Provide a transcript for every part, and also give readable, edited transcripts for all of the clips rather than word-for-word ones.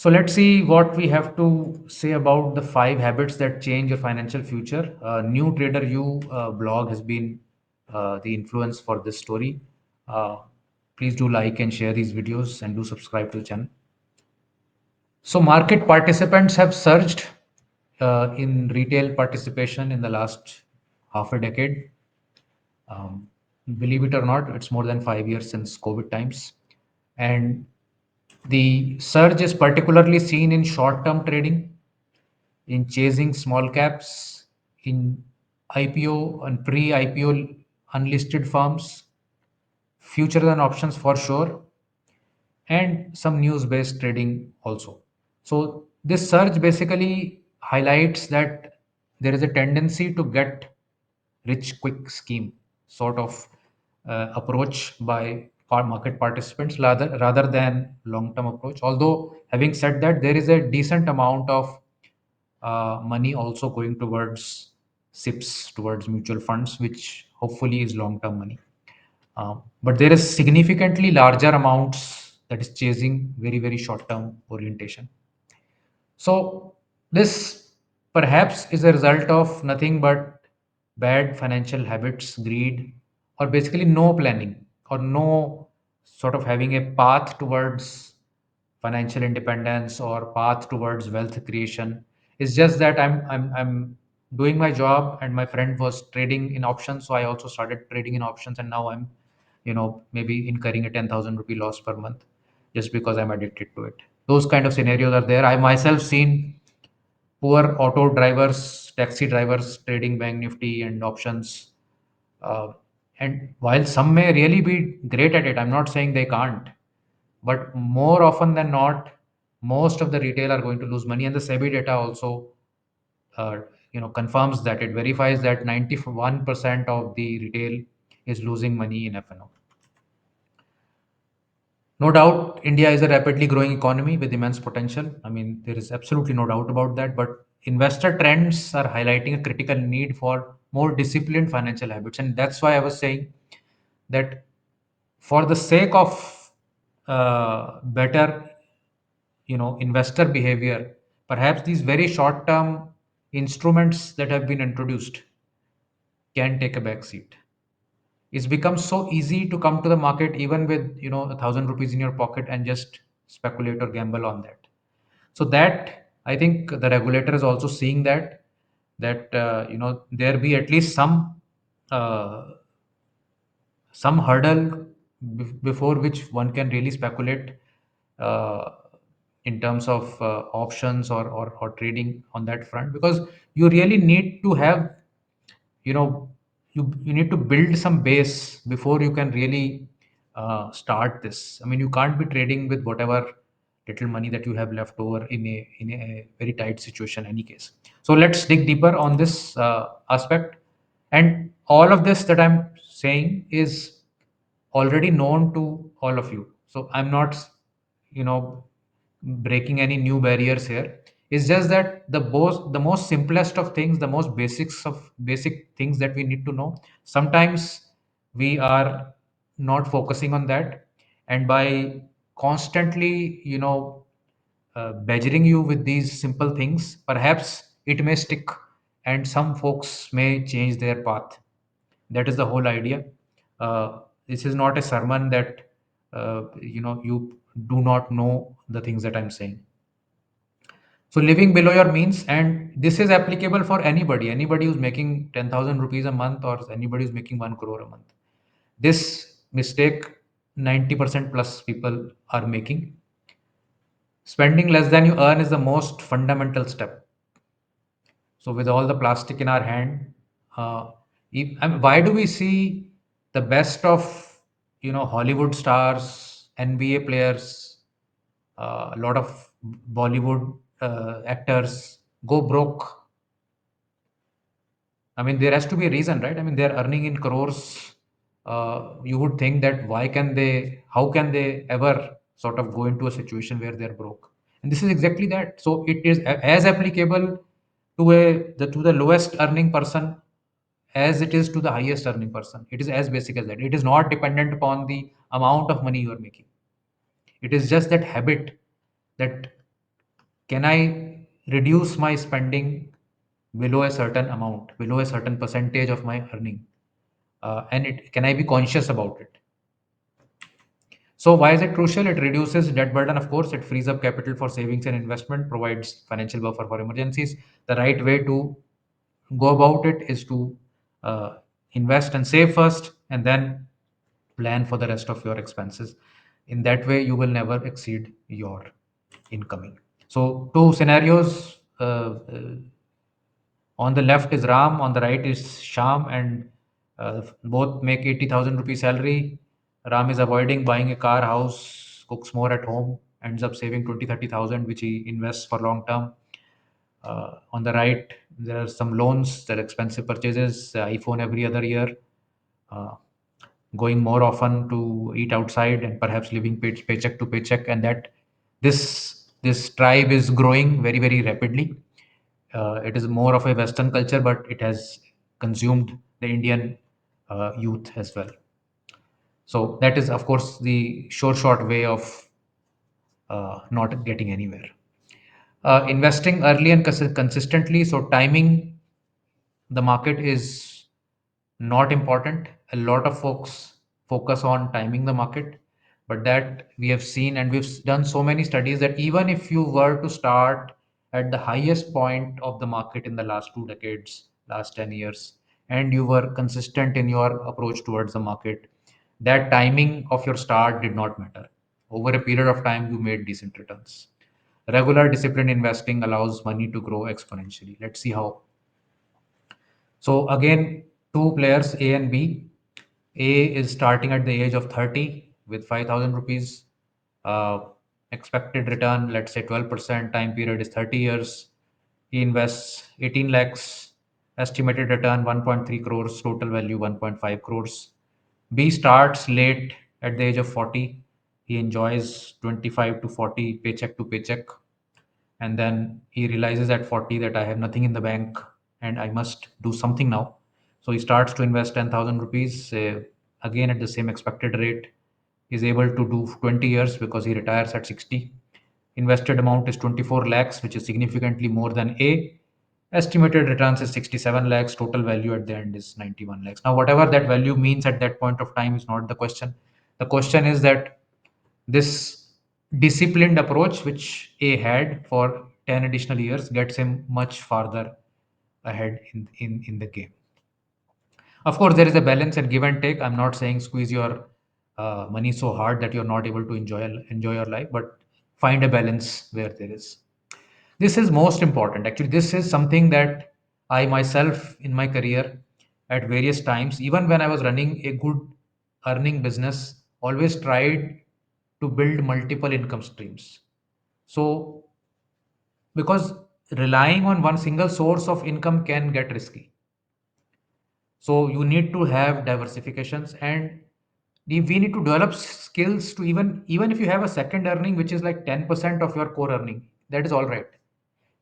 So let's see what we have to say about the 5 habits that change your financial future. New Trader U blog has been the influence for this story. Uh, Please do like and share these videos and do subscribe to the channel. So market participants have surged in retail participation in the last half a decade. Um, Believe it or not, it's more than 5 years since COVID times. And the surge is particularly seen in short term trading, in chasing small caps, in IPO and pre IPO unlisted firms, futures and options for sure, and some news based trading also. So, this surge basically highlights that there is a tendency to get rich quick scheme sort of approach by market participants rather than long term approach. Although, having said that, there is a decent amount of money also going towards SIPs, towards mutual funds, which hopefully is long term money. But there is significantly larger amounts that is chasing very short term orientation. So this perhaps is a result of nothing but bad financial habits, greed, or basically no planning or no sort of having a path towards financial independence or path towards wealth creation. It's just that I'm doing my job and my friend was trading in options, so I also started trading in options, and now I'm maybe incurring a 10,000 rupee loss per month just because I'm addicted to it. Those kind of scenarios are there. I myself seen poor auto drivers, taxi drivers trading bank nifty and options. uh, and while some may really be great at it, I'm not saying they can't, but more often than not, most of the retail are going to lose money, and the SEBI data also uh, confirms that. It verifies that 91% of the retail is losing money in FNO. No doubt, India is a rapidly growing economy with immense potential. I mean, there is absolutely no doubt about that. But investor trends are highlighting a critical need for more disciplined financial habits. And that's why I was saying that for the sake of better, investor behavior, perhaps these very short term instruments that have been introduced can take a back seat. It's become so easy to come to the market even with 1,000 rupees in your pocket and just speculate or gamble on that. So that, I think, the regulator is also seeing that there be at least uh, some hurdle before which one can really speculate uh, in terms of options or trading on that front, because you really need to have, you know you need to build some base before you can really start this. I mean, you can't be trading with whatever little money that you have left over in a very tight situation any case. So let's dig deeper on this aspect. And all of this that I'm saying is already known to all of you, so I'm not you know breaking any new barriers here. It's just that the most simplest of things, the most basics of basic things that we need to know, sometimes we are not focusing on that. And by constantly badgering you with these simple things, perhaps it may stick and some folks may change their path. That is the whole idea. This is not a sermon that you do not know the things that I'm saying. So living below your means, and this is applicable for anybody who's making 10,000 rupees a month or anybody who's making 1 crore a month. This mistake 90% plus people are making. Spending less than you earn is the most fundamental step. So with all the plastic in our hand, I mean, why do we see the best of Hollywood stars, NBA players, a lot of Bollywood actors go broke? I mean, there has to be a reason, right? I mean, they're earning in crores. You would think that how can they ever sort of go into a situation where they're broke? And this is exactly that. So it is as applicable to the lowest earning person as it is to the highest earning person. It is as basic as that. It is not dependent upon the amount of money you are making. It is just that habit that Can I reduce my spending below a certain amount, below a certain percentage of my earning? And can I be conscious about it? So why is it crucial? It reduces debt burden, of course. It frees up capital for savings and investment, provides financial buffer for emergencies. The right way to go about it is to uh, invest and save first, and then plan for the rest of your expenses. In that way, you will never exceed your incoming. So, two scenarios. On the left is Ram, on the right is Sham, and both make 80,000 rupee salary. Ram is avoiding buying a car, house, cooks more at home, ends up saving 20, 30,000, which he invests for long term. On the right, there are some loans, there are expensive purchases, iPhone every other year, uh, going more often to eat outside, and perhaps living paycheck to paycheck, and that this tribe is growing very, very rapidly. It is more of a Western culture, but it has consumed the Indian youth as well. So that is, of course, the short way of not getting anywhere. Investing early and consistently. So timing the market is not important. A lot of folks focus on timing the market, but that we have seen, and we've done so many studies, that even if you were to start at the highest point of the market in the last 2 decades, last 10 years, and you were consistent in your approach towards the market, that timing of your start did not matter. Over a period of time, you made decent returns. Regular disciplined investing allows money to grow exponentially. Let's see how. So again, two players, A and B. A is starting at the age of 30 with 5,000 rupees. Uh, Expected return, let's say 12%, time period is 30 years. He invests 18 lakhs, estimated return 1.3 crores, total value 1.5 crores. B starts late at the age of 40. He enjoys 25 to 40 paycheck to paycheck, and then he realizes at 40 that I have nothing in the bank and I must do something now. So he starts to invest 10,000 rupees, again at the same expected rate. Is able to do 20 years because he retires at 60. Invested amount is 24 lakhs, which is significantly more than A. Estimated returns is 67 lakhs. Total value at the end is 91 lakhs. Now, whatever that value means at that point of time is not the question. The question is that this disciplined approach, which A had for 10 additional years, gets him much farther ahead in the game. Of course, there is a balance and give and take. I'm not saying squeeze your money so hard that you're not able to enjoy your life, but find a balance where there is. This is most important. Actually, this is something that I myself in my career at various times, even when I was running a good earning business, always tried to build multiple income streams. So, because relying on one single source of income can get risky. So you need to have diversifications, and we need to develop skills to even if you have a second earning which is like 10% of your core earning, that is all right.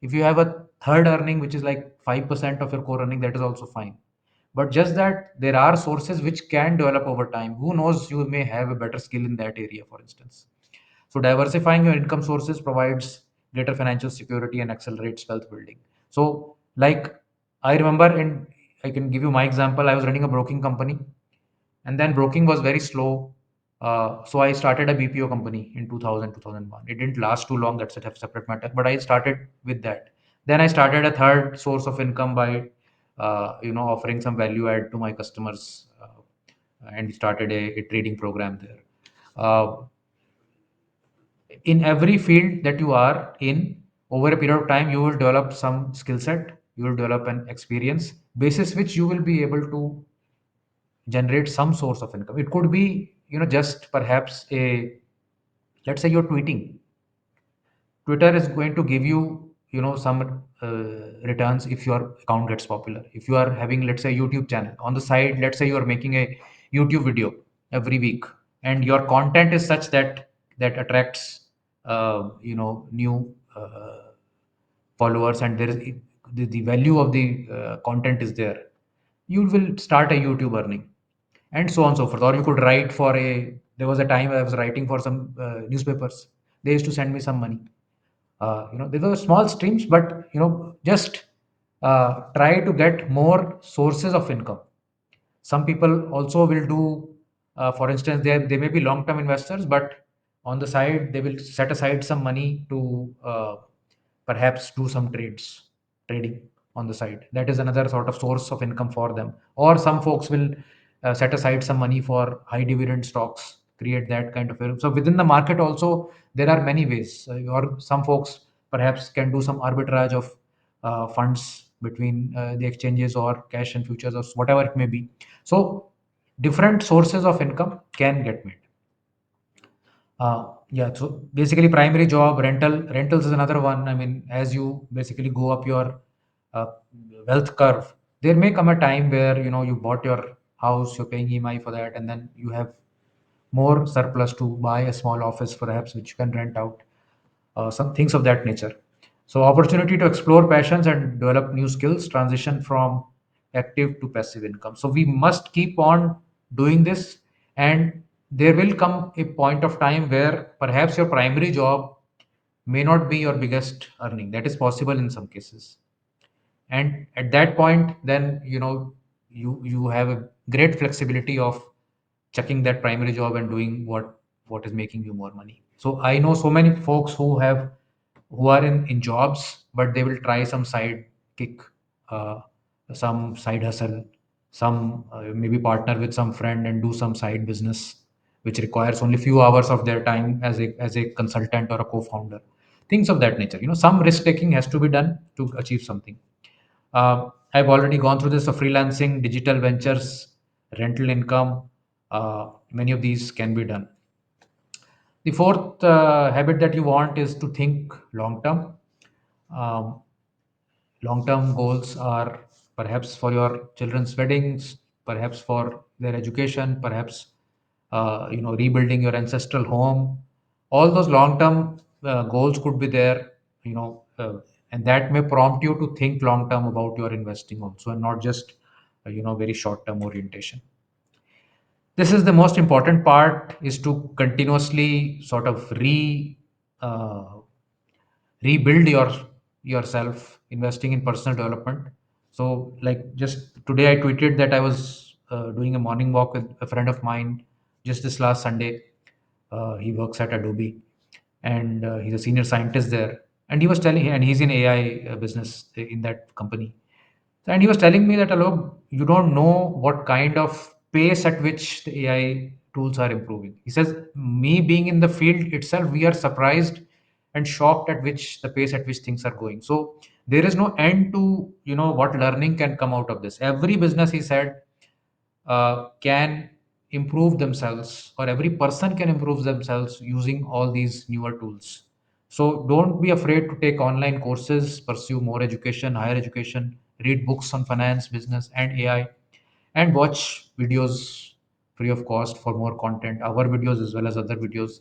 If you have a third earning which is like 5% of your core earning, that is also fine. But just that there are sources which can develop over time. Who knows, you may have a better skill in that area, for instance. So diversifying your income sources provides greater financial security and accelerates wealth building. So like I remember, and I can give you my example. I was running a broking company, and then broking was very slow. So I started a BPO company in 2000, 2001. It didn't last too long. That's a separate matter. But I started with that. Then I started a third source of income by, offering some value add to my customers, and started a trading program there. Uh, in every field that you are in, over a period of time, you will develop some skill set. You will develop an experience basis which you will be able to generate some source of income. It could be, just perhaps a, let's say you're tweeting. Twitter is going to give you, some returns if your account gets popular. If you are having, let's say, YouTube channel on the side, let's say you are making a YouTube video every week, and your content is such that attracts, new followers, and there is the value of the content is there. You will start a YouTube earning, and so on and so forth. Or you could write for a. There was a time I was writing for some newspapers. They used to send me some money. These are small streams, but just try to get more sources of income. Some people also will do, for instance, they may be long term investors, but on the side they will set aside some money to perhaps do some trading on the side. That is another sort of source of income for them. Or some folks will set aside some money for high dividend stocks, create that kind of so within the market also there are many ways. Or some folks perhaps can do some arbitrage of funds between the exchanges or cash and futures or whatever it may be. So different sources of income can get made. Yeah, so basically primary job, rentals is another one. I mean, as you basically go up your uh, wealth curve, there may come a time where you bought your house, you're paying EMI for that, and then you have more surplus to buy a small office perhaps which you can rent out, some things of that nature. So, opportunity to explore passions and develop new skills, transition from active to passive income. So, we must keep on doing this, and there will come a point of time where perhaps your primary job may not be your biggest earning. That is possible in some cases. And at that point, then you have a great flexibility of checking that primary job and doing what is making you more money. So I know so many folks who are in jobs, but they will try some side kick, uh, some side hustle, some maybe partner with some friend and do some side business which requires only few hours of their time as a consultant or a co-founder, things of that nature. Some risk taking has to be done to achieve something. I've already gone through this. So freelancing, digital ventures, rental income, many of these can be done. The fourth habit that you want is to think long term. Um, Long term goals are perhaps for your children's weddings, perhaps for their education, perhaps rebuilding your ancestral home. All those long term goals could be there, you know, uh, and that may prompt you to think long term about your investing also, and not just very short term orientation. This is the most important part, is to continuously sort of uh, rebuild yourself, investing in personal development. So like just today I tweeted that I was doing a morning walk with a friend of mine just this last Sunday. He works at Adobe, and he's a senior scientist there, and he was telling, and he's in AI business in that company. And he was telling me that, Alok, you don't know what kind of pace at which the AI tools are improving. He says, me being in the field itself, we are surprised and shocked at which the pace at which things are going. So there is no end to what learning can come out of this. Every business, he said, can improve themselves, or every person can improve themselves using all these newer tools. So don't be afraid to take online courses, pursue more education, higher education, read books on finance, business, and AI, and watch videos free of cost for more content, our videos as well as other videos.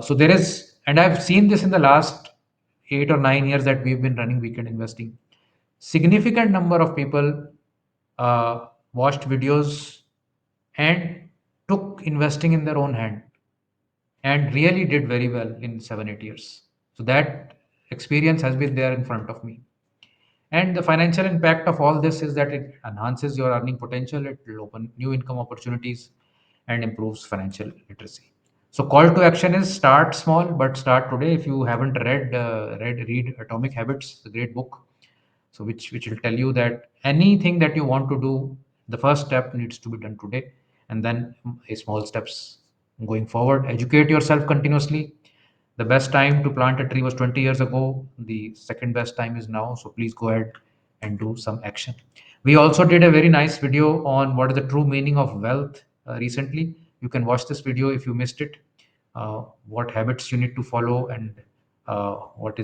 So there is, and I've seen this in the last 8 or 9 years that we've been running weekend investing. Significant number of people watched videos and took investing in their own hand and really did very well in 7 8 years. So that experience has been there in front of me. And the financial impact of all this is that it enhances your earning potential, it will open new income opportunities, and improves financial literacy. So call to action is start small, but start today. If you haven't read Atomic Habits, a great book, so which will tell you that anything that you want to do, the first step needs to be done today, and then a small steps going forward. Educate yourself continuously. The best time to plant a tree was 20 years ago. The second best time is now, so please go ahead and do some action. We also did a very nice video on what is the true meaning of wealth recently. You can watch this video if you missed it. What habits you need to follow, and what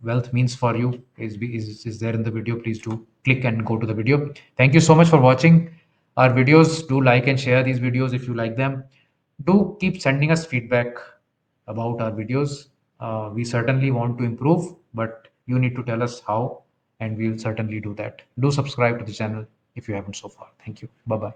wealth means for you is there in the video. Please do click and go to the video. Thank you so much for watching our videos. Do like and share these videos if you like them. Do keep sending us feedback about our videos. We certainly want to improve, but you need to tell us how, and we will certainly do that. Do subscribe to the channel if you haven't so far. Thank you. Bye bye.